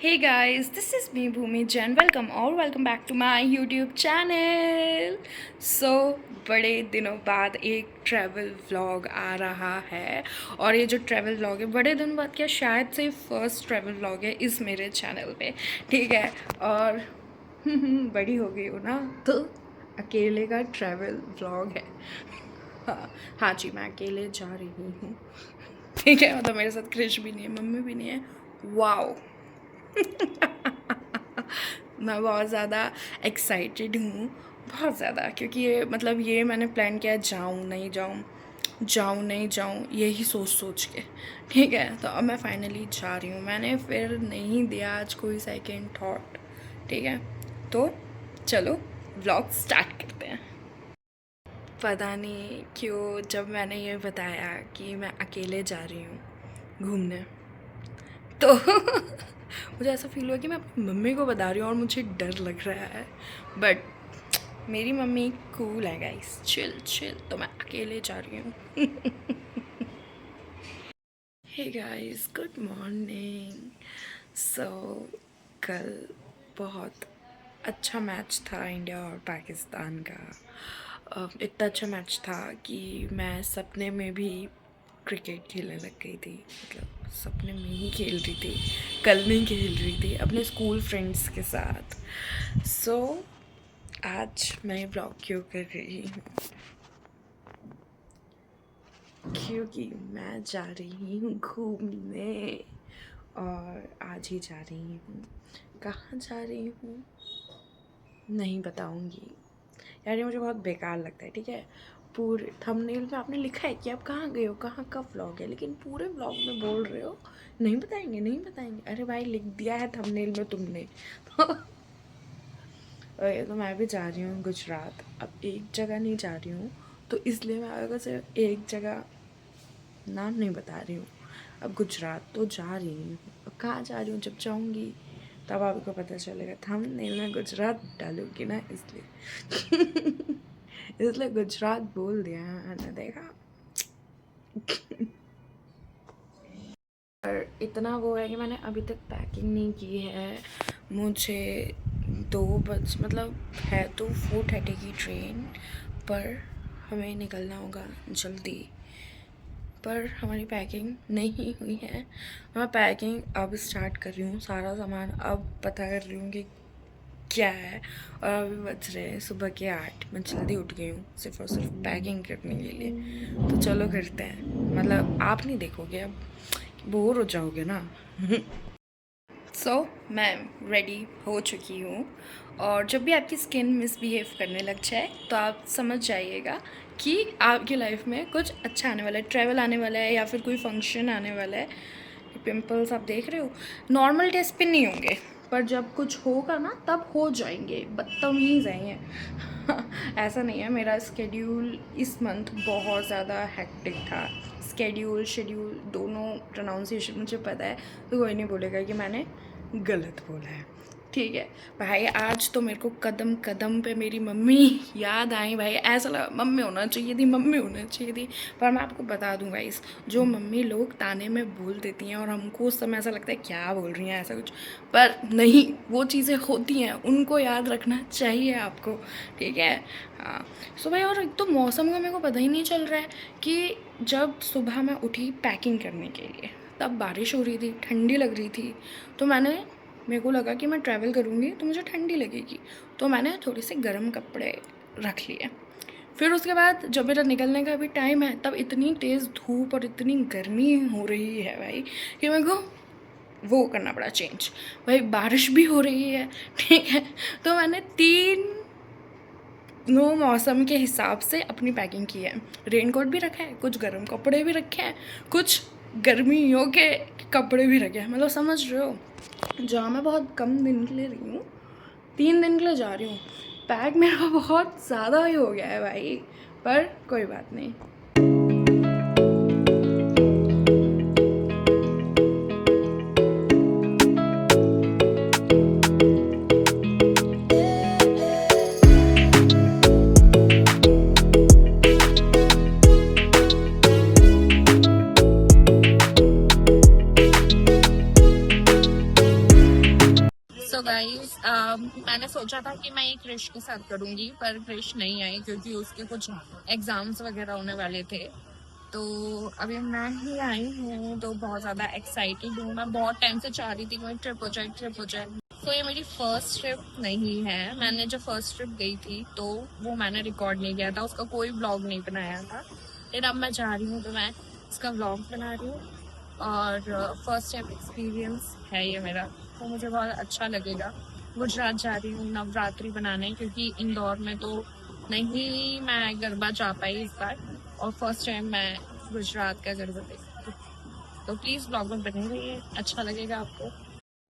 Hey guys, this is me Bhumi Jain. Welcome back to my YouTube channel. So बड़े दिनों बाद एक travel vlog आ रहा है और ये जो ट्रैवल व्लॉग है बड़े दिन बाद क्या शायद से फर्स्ट ट्रैवल व्लॉग है इस मेरे चैनल पे। ठीक है। और बड़ी हो गई हूँ ना तो अकेले का ट्रैवल व्लॉग है। हाँ जी, मैं अकेले जा रही हूँ। ठीक है, मतलब मेरे साथ क्रिश भी नहीं है, मम्मी भी नहीं है। वाओ। मैं बहुत ज़्यादा एक्साइटेड हूँ, बहुत ज़्यादा, क्योंकि ये मैंने प्लान किया जाऊँ नहीं जाऊँ, जाऊँ नहीं जाऊँ, यही सोच सोच के। ठीक है, तो अब मैं फाइनली जा रही हूँ। मैंने फिर नहीं दिया आज कोई सेकेंड थॉट। ठीक है, तो चलो व्लॉग स्टार्ट करते हैं। पता नहीं क्यों जब मैंने ये बताया कि मैं अकेले जा रही हूँ घूमने तो मुझे ऐसा फील हुआ कि मैं अपनी मम्मी को बता रही हूँ और मुझे डर लग रहा है। बट मेरी मम्मी कूल है गाइस, चिल चिल, तो मैं अकेले जा रही हूँ। Hey guys, good morning. So कल बहुत अच्छा मैच था इंडिया और पाकिस्तान का। इतना अच्छा मैच था कि मैं सपने में भी क्रिकेट खेलने लग गई थी। मतलब सपने में ही खेल रही थी, कल नहीं खेल रही थी अपने स्कूल फ्रेंड्स के साथ। सो आज मैं ब्लॉग क्यों कर रही हूँ, क्योंकि मैं जा रही हूँ घूमने और आज ही जा रही हूँ। कहाँ जा रही हूँ नहीं बताऊँगी यार, ये मुझे बहुत बेकार लगता है। ठीक है, पूरे थंबनेल में आपने लिखा है कि आप कहाँ गए हो, कहाँ का व्लॉग है, लेकिन पूरे व्लॉग में बोल रहे हो नहीं बताएंगे नहीं बताएंगे। अरे भाई, लिख दिया है थंबनेल में तुमने। तो मैं भी जा रही हूँ गुजरात। अब एक जगह नहीं जा रही हूँ, तो इसलिए मैं अगर सिर्फ एक जगह नाम नहीं बता रही हूँ। अब गुजरात तो जा रही हूँ, अब कहाँ जा रही हूँ जब जाऊँगी तब आपको पता चलेगा। थंबनेल में गुजरात डालूँगी ना, इसलिए इसलिए गुजरात बोल दिया मैंने, देखा। और इतना वो है कि मैंने अभी तक पैकिंग नहीं की है। मुझे 2 बज मतलब है तो 4:30 की ट्रेन, पर हमें निकलना होगा जल्दी। पर हमारी पैकिंग नहीं हुई है। मैं पैकिंग अब स्टार्ट कर रही हूँ, सारा सामान अब पता कर रही हूँ कि क्या है। और अभी बज रहे हैं सुबह के 8। मैं जल्दी उठ गई हूँ सिर्फ और सिर्फ पैकिंग करने के लिए। तो चलो करते हैं, मतलब आप नहीं देखोगे, अब बोर हो जाओगे ना। सो मैं रेडी हो चुकी हूँ। और जब भी आपकी स्किन मिसबिहेव करने लग जाए तो आप समझ जाइएगा कि आपकी लाइफ में कुछ अच्छा आने वाला है, ट्रैवल आने वाला है या फिर कोई फंक्शन आने वाला है। पिंपल्स आप देख रहे हो, नॉर्मल डेज पे नहीं होंगे, पर जब कुछ होगा ना तब हो जाएंगे, बदतमीज हैं ये। ऐसा नहीं है, मेरा स्केड्यूल इस मंथ बहुत ज़्यादा हेक्टिक था। स्केड्यूल शेड्यूल दोनों प्रोनाउंसिएशन मुझे पता है, तो कोई नहीं बोलेगा कि मैंने गलत बोला है। ठीक है भाई, आज तो मेरे को कदम कदम पे मेरी मम्मी याद आई भाई। ऐसा लगा मम्मी होना चाहिए थी, मम्मी होना चाहिए थी। पर मैं आपको बता दूं भाई, जो मम्मी लोग ताने में बोल देती हैं और हमको उस समय ऐसा लगता है क्या बोल रही हैं ऐसा कुछ, पर नहीं, वो चीज़ें होती हैं, उनको याद रखना चाहिए आपको। ठीक है। हाँ। सो भाई, और एक तो मौसम का मेरे को पता ही नहीं चल रहा है कि जब सुबह मैं उठी पैकिंग करने के लिए तब बारिश हो रही थी, ठंडी लग रही थी। तो मेरे को लगा कि मैं ट्रैवल करूँगी तो मुझे ठंडी लगेगी, तो मैंने थोड़े से गर्म कपड़े रख लिए। फिर उसके बाद जब मेरा निकलने का भी टाइम है तब इतनी तेज़ धूप और इतनी गर्मी हो रही है भाई कि मेरे को वो करना पड़ा चेंज। भाई बारिश भी हो रही है। ठीक है, तो मैंने 3 मौसम के हिसाब से अपनी पैकिंग की है। रेनकोट भी रखा है, कुछ गर्म कपड़े भी रखे हैं, कुछ गर्मियों के कपड़े भी रखे हैं। मतलब समझ रहे हो, जहाँ मैं बहुत कम दिन के लिए रही हूँ, 3 दिन के लिए जा रही हूँ, पैक मेरा बहुत ज़्यादा ही हो गया है भाई। पर कोई बात नहीं। सो गाइस मैंने सोचा था कि मैं ये क्रिश के साथ करूंगी, पर क्रिश नहीं आई क्योंकि उसके कुछ एग्जाम्स वगैरह होने वाले थे। तो अभी मैं ही आई हूँ, तो बहुत ज़्यादा एक्साइटेड हूँ। मैं बहुत टाइम से चाह रही थी कि ट्रिप हो जाए, ट्रिप हो जाए। तो ये मेरी फर्स्ट ट्रिप नहीं है। मैंने जब फर्स्ट ट्रिप गई थी तो वो मैंने रिकॉर्ड नहीं किया था, उसका कोई ब्लॉग नहीं बनाया था। लेकिन अब मैं जा रही हूँ तो मैं इसका ब्लॉग बना रही हूँ। और फर्स्ट टाइम एक्सपीरियंस है ये मेरा, तो मुझे बहुत अच्छा लगेगा। गुजरात जा रही हूँ नवरात्रि बनाने, क्योंकि इंदौर में तो नहीं मैं गरबा जा पाई इस बार, और फर्स्ट टाइम मैं गुजरात का गरबा देखी। तो प्लीज ब्लॉग में बने रहिए, अच्छा लगेगा आपको।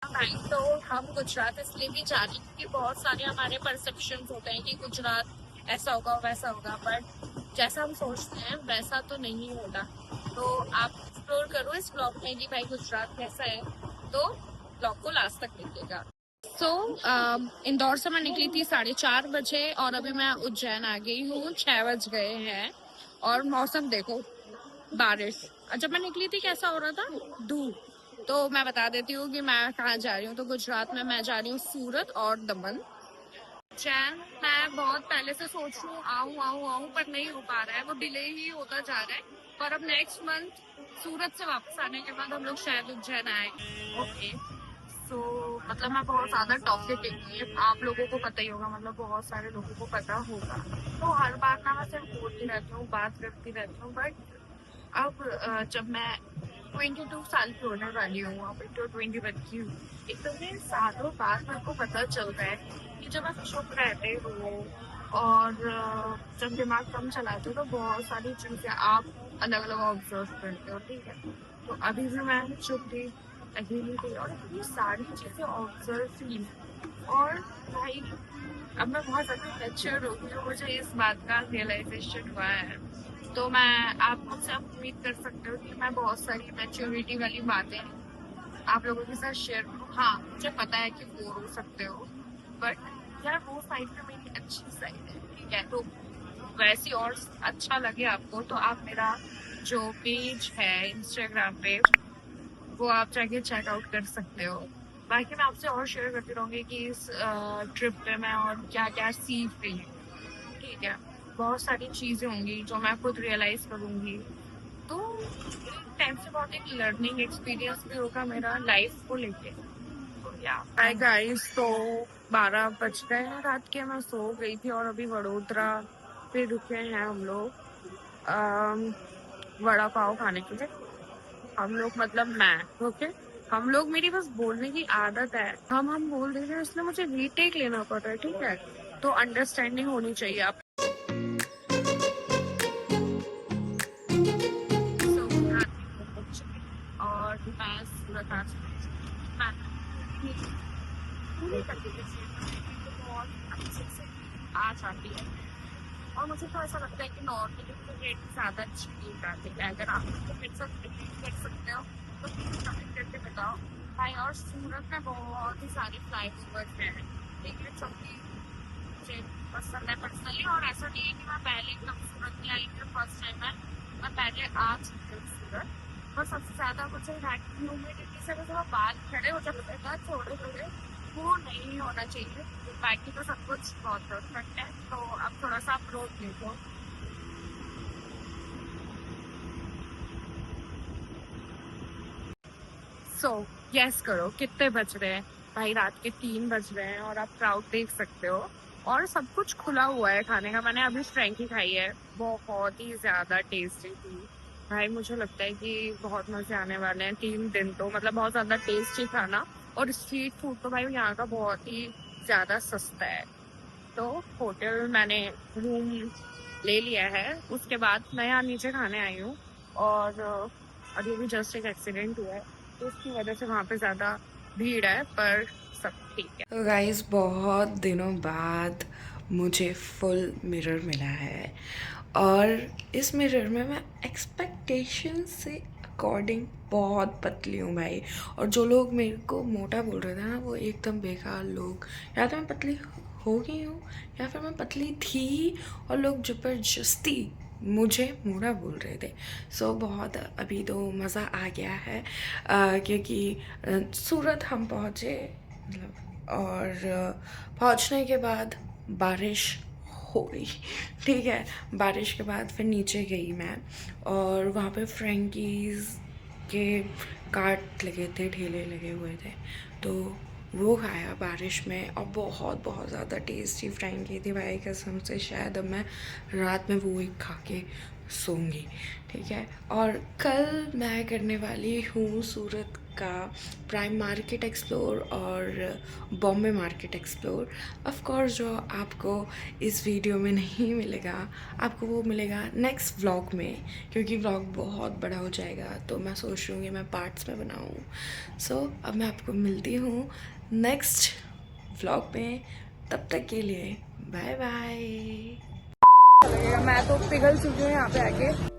भाई तो हम गुजरात इसलिए भी जा रहे हैं क्योंकि बहुत सारे हमारे परसेप्शन होते हैं कि गुजरात ऐसा होगा वैसा होगा, बट जैसा हम सोचते हैं वैसा तो नहीं होगा। तो आप एक्सप्लोर करो इस ब्लॉग में कि भाई गुजरात कैसा है, तो ब्लॉग को लास्ट तक देखिएगा। सो इंदौर से मैं निकली थी 4:30 बजे और अभी मैं उज्जैन आ गई हूँ, 6 बज गए हैं। और मौसम देखो, बारिश। जब मैं निकली थी कैसा हो रहा था, धूप। तो मैं बता देती हूँ कि मैं कहाँ जा रही हूँ। तो गुजरात में मैं जा रही हूँ सूरत और दमन। उज्जैन मैं बहुत पहले से सोच रही हूँ आऊँ आऊँ आऊँ, पर नहीं हो पा रहा है, वो डिले ही होता जा रहा है। पर अब नेक्स्ट मंथ सूरत से वापस आने के बाद हम लोग शायद उज्जैन आए। ओके। सो मतलब मैं बहुत ज्यादा टॉपिक, आप लोगों को पता ही होगा, मतलब बहुत सारे लोगों को पता होगा। तो हर बार ना मैं सिर्फ बोलती रहती हूँ, बात करती रहती हूँ, बट अब जब मैं 22 साल की होने वाली हूँ, अब तो 20 बच्ची हूँ, इतने सालों बाद मेरे को पता चलता है कि जब आप चुप रहते हो और जब दिमाग कम चलाते हो तो बहुत सारी चीजें आप अलग अलग ऑब्जर्व करते हो, ठीक है। तो अभी भी मैं चुप थी, अकेली थी, और इतनी सारी चीजें ऑब्जर्व की। और भाई अब मैं बहुत ज्यादा मैच्योर हो गई हूँ, मुझे इस बात का रियलाइजेशन हुआ है। तो मैं आप मुझसे अब उम्मीद कर सकते हो कि मैं बहुत सारी मैच्योरिटी वाली बातें आप लोगों के साथ शेयर करूँ। हाँ, मुझे पता है कि बोर हो सकते हो, बट यार वो साइड में मेरी अच्छी साइड है, ठीक है। तो वैसी और अच्छा लगे आपको तो आप मेरा जो पेज है इंस्टाग्राम पे, वो आप जाके चेकआउट कर सकते हो। बाकी मैं आपसे और शेयर करती रहूंगी कि इस ट्रिप पे मैं और क्या क्या सीख रही हूँ, ठीक है। बहुत सारी चीजें होंगी जो मैं खुद रियलाइज करूंगी। तो एक टाइम से बहुत एक लर्निंग एक्सपीरियंस भी होगा मेरा लाइफ को लेके। तो या हाय गाइस, तो 12 बज गए हैं रात के, मैं सो गई थी और अभी वडोदरा पे रुके हैं हम लोग वड़ा पाव खाने के लिए। हम लोग मतलब मैं, ओके। हम लोग, मेरी बस बोलने की आदत है, हम बोल रहे हैं इसलिए मुझे रीटेक लेना पड़ रहा है, ठीक है। तो अंडरस्टैंडिंग होनी चाहिए आप। So, और मैं सूरत पूरी तरीके से बहुत अच्छे से आ जाती है। और मुझे तो ऐसा लगता है कि नॉर्मली तो रेट ज़्यादा अच्छी नहीं जाती है। अगर आप तो मेरे साथ रिपीट कर सकते हो तो प्लीज़ कमेंट करके बताओ भाई। और सूरत में बहुत ही सारे फ्लाईओवर हैं, लेकिन सबकी मुझे पसंद है पर्सनली। और ऐसा नहीं है कि मैं पहले एकदम सूरत में आई थी फर्स्ट टाइम में, मैं पहले आ चुकी हूँ सूरत। और सबसे ज़्यादा मुझे ह्यूमिडिटी से थोड़ा बाल खड़े हो जाते हैं थोड़े थोड़े, वो नहीं होना चाहिए। बाकी तो सब कुछ बहुत परफेक्ट है। तो अब थोड़ा सा आप रोड देखो। सो गैस करो कितने बज रहे हैं भाई, रात के 3 बज रहे हैं और आप क्राउड देख सकते हो। और सब कुछ खुला हुआ है खाने का। मैंने अभी फ्रैंकी खाई है, बहुत ही ज्यादा टेस्टी थी भाई। मुझे लगता है कि बहुत मजे आने वाले हैं 3 दिन, तो मतलब बहुत ज्यादा टेस्टी खाना। और स्ट्रीट फूड तो भाई यहाँ का बहुत ही ज्यादा सस्ता है। तो होटल मैंने रूम ले लिया है, उसके बाद मैं यहाँ नीचे खाने आई हूँ। और अभी भी जस्ट एक एक्सीडेंट हुआ है, तो उसकी वजह से वहाँ पे ज़्यादा भीड़ है, पर सब ठीक है। तो गाइस, बहुत दिनों बाद मुझे फुल मिरर मिला है, और इस मिरर में मैं एक्सपेक्टेशन से अकॉर्डिंग बहुत पतली हूँ भाई। और जो लोग मेरे को मोटा बोल रहे थे ना, वो एकदम बेकार लोग। या तो मैं पतली हो गई हूँ या फिर मैं पतली थी और लोग ज़बरदस्ती मुझे मोटा बोल रहे थे। सो बहुत अभी तो मज़ा आ गया है, क्योंकि सूरत हम पहुँचे, मतलब और पहुंचने के बाद बारिश हो गई, ठीक है। बारिश के बाद फिर नीचे गई मैं, और वहाँ पे फ्रेंकीज़ के कार्ट लगे थे, ठेले लगे हुए थे, तो वो खाया बारिश में, और बहुत बहुत ज़्यादा टेस्टी फ्रेंकी थी भाई कसम से। शायद अब मैं रात में वो ही खा के सोऊंगी, ठीक है। और कल मैं करने वाली हूँ सूरत का प्राइम मार्केट एक्सप्लोर और Bombay market explore. Of course जो आपको इस वीडियो में नहीं मिलेगा, आपको वो मिलेगा नेक्स्ट व्लॉग में, क्योंकि व्लॉग बहुत बड़ा हो जाएगा, तो मैं सोच रही हूँ कि मैं पार्ट्स में बनाऊँ। सो अब मैं आपको मिलती हूँ नेक्स्ट व्लॉग में, तब तक के लिए बाय बाय। मैं तो पिघल चुकी हूँ यहाँ पे आके।